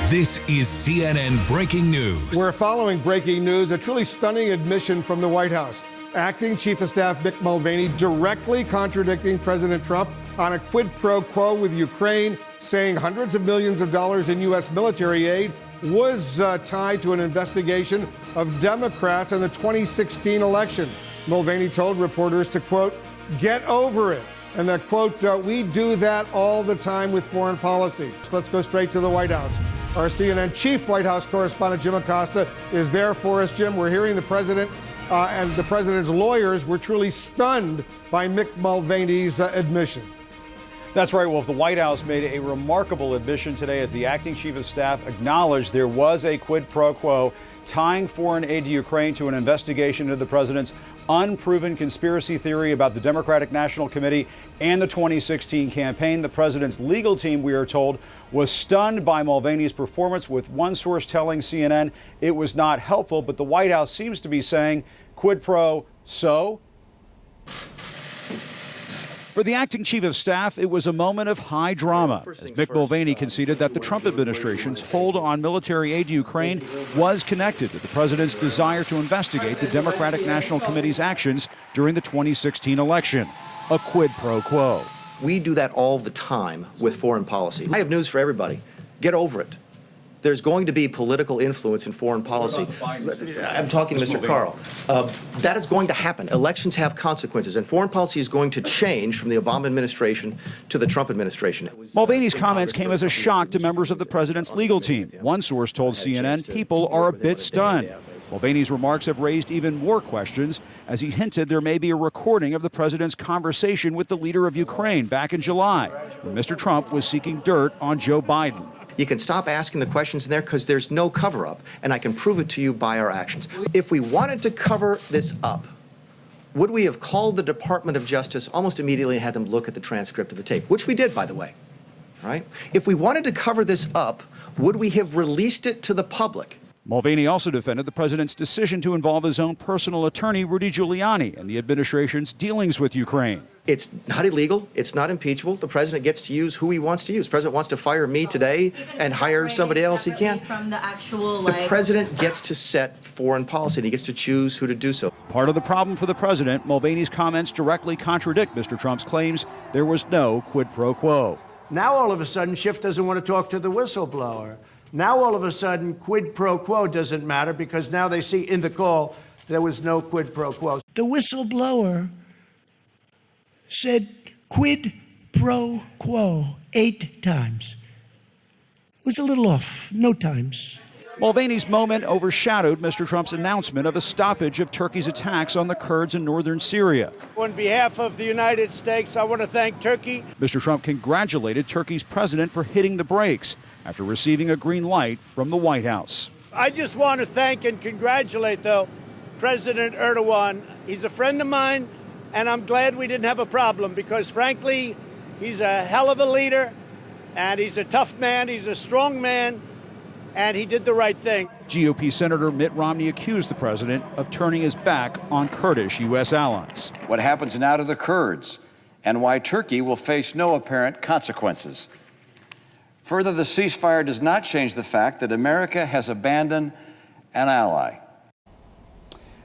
This is CNN Breaking News. We're following breaking news, a truly stunning admission from the White House. Acting Chief of Staff Mick Mulvaney directly contradicting President Trump on a quid pro quo with Ukraine, saying hundreds of millions of dollars in U.S. military aid was tied to an investigation of Democrats in the 2016 election. Mulvaney told reporters to, quote, get over it. And that, quote, we do that all the time with foreign policy. Let's go straight to the White House. Our CNN chief White House correspondent, Jim Acosta, is there for us. Jim, we're hearing the president and the president's lawyers were truly stunned by Mick Mulvaney's admission. That's right, Wolf. The White House made a remarkable admission today as the acting chief of staff acknowledged there was a quid pro quo tying foreign aid to Ukraine to an investigation into the president's unproven conspiracy theory about the Democratic National Committee and the 2016 campaign. The president's legal team, we are told, was stunned by Mulvaney's performance, with one source telling CNN it was not helpful, but the White House seems to be saying quid pro so. For the acting chief of staff, it was a moment of high drama, as Mick Mulvaney conceded that the Trump administration's hold on military aid to Ukraine was connected to the president's desire to investigate the Democratic National Committee's actions during the 2016 election. A quid pro quo. We do that all the time with foreign policy. I have news for everybody. Get over it. There's going to be political influence in foreign policy. I'm talking to Mr. Carl. That is going to happen. Elections have consequences, and foreign policy is going to change from the Obama administration to the Trump administration. Mulvaney's comments came as a shock to members of the president's legal team. One source told CNN people are a bit stunned. Mulvaney's remarks have raised even more questions as he hinted there may be a recording of the president's conversation with the leader of Ukraine back in July, when Mr. Trump was seeking dirt on Joe Biden. You can stop asking the questions in there because there's no cover-up, and I can prove it to you by our actions. If we wanted to cover this up, would we have called the Department of Justice almost immediately and had them look at the transcript of the tape, which we did, by the way, right? If we wanted to cover this up, would we have released it to the public? Mulvaney also defended the president's decision to involve his own personal attorney, Rudy Giuliani, in the administration's dealings with Ukraine. It's not illegal. It's not impeachable. The president gets to use who he wants to use. The president wants to fire me today and hire somebody else, he can. The president gets to set foreign policy, and he gets to choose who to do so. Part of the problem for the president, Mulvaney's comments directly contradict Mr. Trump's claims there was no quid pro quo. Now all of a sudden, Schiff doesn't want to talk to the whistleblower. Now all of a sudden, quid pro quo doesn't matter because now they see in the call there was no quid pro quo. The whistleblower said quid pro quo 8 times. It was a little off, no times. Mulvaney's moment overshadowed Mr. Trump's announcement of a stoppage of Turkey's attacks on the Kurds in northern Syria. On behalf of the United States, I want to thank Turkey. Mr. Trump congratulated Turkey's president for hitting the brakes after receiving a green light from the White House. I just want to thank and congratulate, though, President Erdogan. He's a friend of mine, and I'm glad we didn't have a problem because, frankly, he's a hell of a leader, and he's a tough man, he's a strong man, and he did the right thing. GOP Senator Mitt Romney accused the president of turning his back on Kurdish U.S. allies. What happens now to the Kurds and why Turkey will face no apparent consequences. Further, the ceasefire does not change the fact that America has abandoned an ally.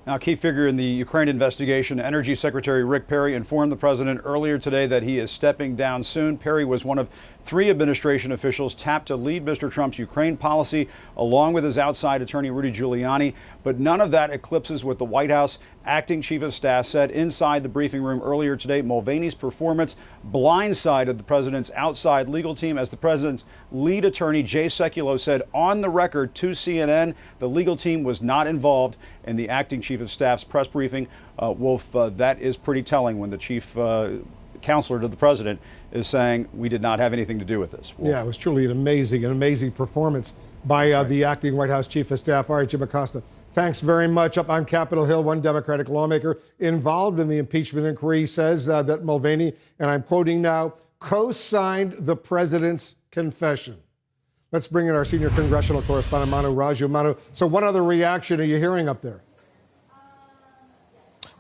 Now, a key figure in the Ukraine investigation, Energy Secretary Rick Perry, informed the president earlier today that he is stepping down soon. Perry was one of 3 administration officials tapped to lead Mr. Trump's Ukraine policy, along with his outside attorney, Rudy Giuliani. But none of that eclipses what the White House acting chief of staff said inside the briefing room earlier today. Mulvaney's performance blindsided the president's outside legal team, as the president's lead attorney, Jay Sekulow, said on the record to CNN the legal team was not involved in the acting chief of staff's press briefing. Wolf, that is pretty telling when the chief counselor to the president is saying we did not have anything to do with this. Wolf. Yeah, it was truly an amazing performance by the acting White House chief of staff. All right, Jim Acosta, thanks very much. Up on Capitol Hill, one Democratic lawmaker involved in the impeachment inquiry says that Mulvaney, and I'm quoting now, co-signed the president's confession. Let's bring in our senior congressional correspondent, Manu Raju. Manu, so what other reaction are you hearing up there?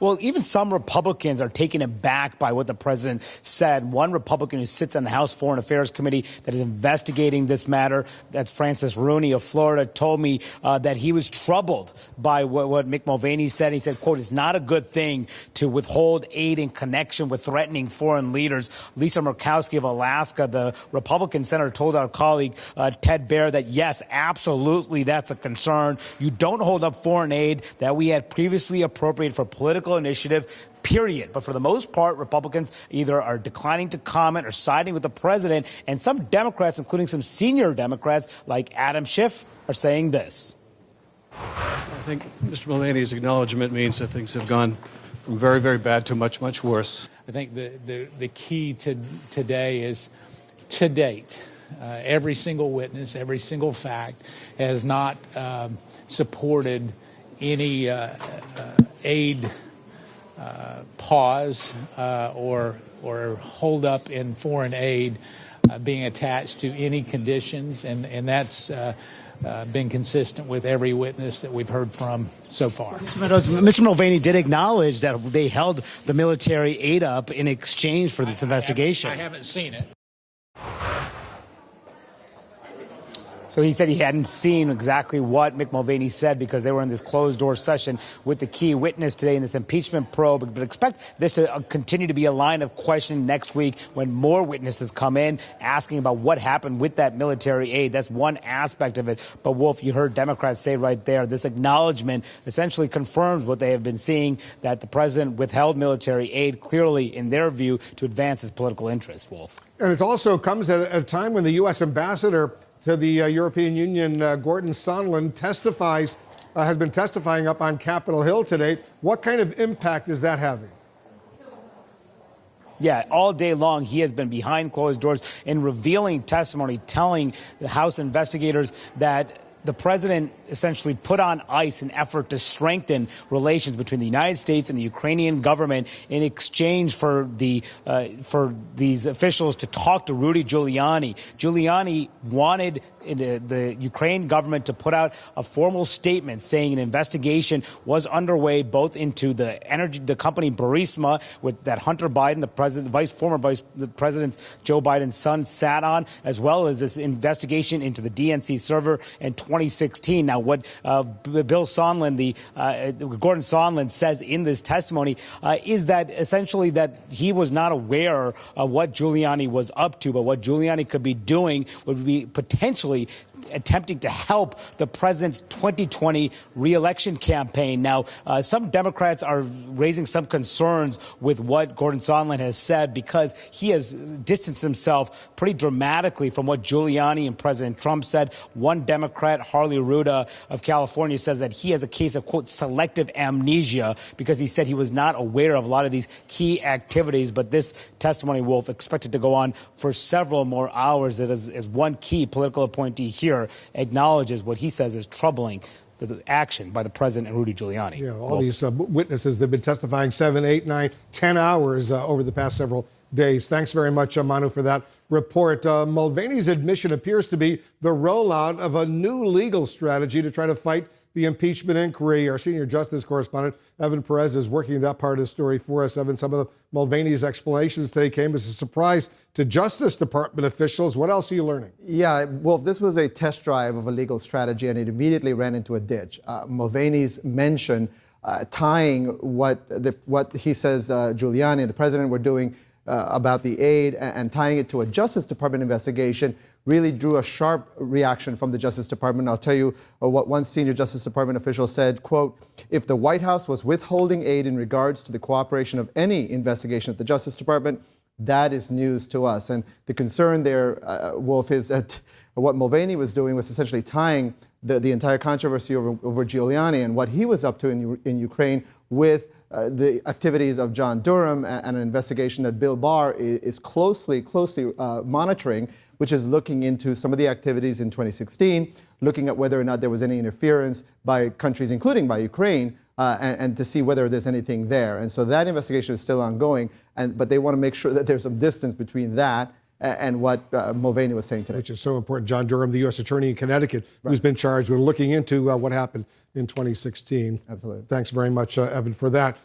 Well, even some Republicans are taken aback by what the president said. One Republican who sits on the House Foreign Affairs Committee that is investigating this matter, that's Francis Rooney of Florida, told me that he was troubled by what Mick Mulvaney said. He said, quote, "It's not a good thing to withhold aid in connection with threatening foreign leaders." Lisa Murkowski of Alaska, the Republican senator, told our colleague Ted Baer that, yes, absolutely, that's a concern. You don't hold up foreign aid that we had previously appropriated for political initiative, period. But for the most part, Republicans either are declining to comment or siding with the president. And some Democrats, including some senior Democrats like Adam Schiff, are saying this. I think Mr. Mulvaney's acknowledgement means that things have gone from very, very bad to much, much worse. I think the key to today is, to date, every single witness, every single fact has not supported any aid pause or hold up in foreign aid being attached to any conditions, and that's been consistent with every witness that we've heard from so far. Mr. Mulvaney did acknowledge that they held the military aid up in exchange for this investigation. I haven't seen it. So he said he hadn't seen exactly what Mick Mulvaney said because they were in this closed-door session with the key witness today in this impeachment probe. But expect this to continue to be a line of questioning next week when more witnesses come in asking about what happened with that military aid. That's one aspect of it. But, Wolf, you heard Democrats say right there, this acknowledgement essentially confirms what they have been seeing, that the president withheld military aid clearly, in their view, to advance his political interests, Wolf. And it also comes at a time when the U.S. ambassador to the European Union, Gordon Sondland, has been testifying up on Capitol Hill today. What kind of impact is that having? Yeah, all day long, he has been behind closed doors in revealing testimony, telling the House investigators that the president essentially put on ice an effort to strengthen relations between the United States and the Ukrainian government in exchange for these officials to talk to Rudy Giuliani. Giuliani wanted the Ukraine government to put out a formal statement saying an investigation was underway both into the company Burisma that Hunter Biden, the president's Joe Biden's son, sat on, as well as this investigation into the DNC server in 2016. Now, what Gordon Sondland says in this testimony is that essentially that he was not aware of what Giuliani was up to, but what Giuliani could be doing would be potentially attempting to help the president's 2020 re-election campaign. Now, some Democrats are raising some concerns with what Gordon Sondland has said because he has distanced himself pretty dramatically from what Giuliani and President Trump said. One Democrat, Harley Ruda of California, says that he has a case of, quote, selective amnesia because he said he was not aware of a lot of these key activities. But this testimony, Wolf, expected to go on for several more hours. It is one key political appointee here acknowledges what he says is troubling the action by the president and Rudy Giuliani. Yeah, all these witnesses that have been testifying 7, 8, 9, 10 hours over the past several days. Thanks very much, Manu, for that report. Mulvaney's admission appears to be the rollout of a new legal strategy to try to fight the impeachment inquiry. Our senior justice correspondent, Evan Perez, is working that part of the story for us. Evan, some of Mulvaney's explanations today came as a surprise to Justice Department officials. What else are you learning? Yeah, Wolf, this was a test drive of a legal strategy, and it immediately ran into a ditch. Mulvaney's mention tying what he says Giuliani and the president were doing about the aid and tying it to a Justice Department investigation really drew a sharp reaction from the Justice Department. I'll tell you what one senior Justice Department official said, quote, "If the White House was withholding aid in regards to the cooperation of any investigation at the Justice Department, that is news to us." And the concern there, Wolf, is that what Mulvaney was doing was essentially tying the entire controversy over Giuliani and what he was up to in Ukraine with the activities of John Durham and an investigation that Bill Barr is closely monitoring, which is looking into some of the activities in 2016, looking at whether or not there was any interference by countries, including by Ukraine, and to see whether there's anything there. And so that investigation is still ongoing, but they want to make sure that there's some distance between that and what Mulvaney was saying today. Which is so important. John Durham, the U.S. Attorney in Connecticut, who's been charged with looking into what happened in 2016. Absolutely. Thanks very much, Evan, for that.